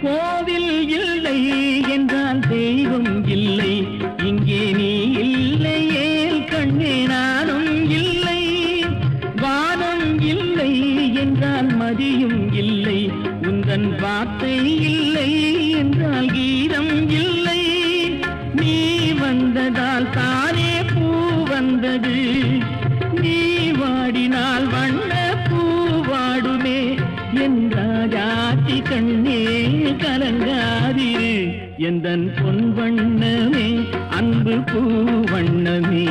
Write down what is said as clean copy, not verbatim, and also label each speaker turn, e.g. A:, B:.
A: கோவில் இல்லை என்றால் தெய்வம் இல்லை, இங்கே நீ இல்லையே கண்ணே நானும் இல்லை. வானம் இல்லை என்றால் மதியும் இல்லை, உந்தன் வார்த்தை இல்லை என்றால் கீதம் இல்லை. நீ வந்ததால் தானே பூ வந்தது, நீ வாடினால் வண்ண பூ வாடுமே. என் ராஜாத்தி கண்ணே கலங்காதிரு, எந்தன் பொன் வண்ணமே அன்பு பூ வண்ணமே.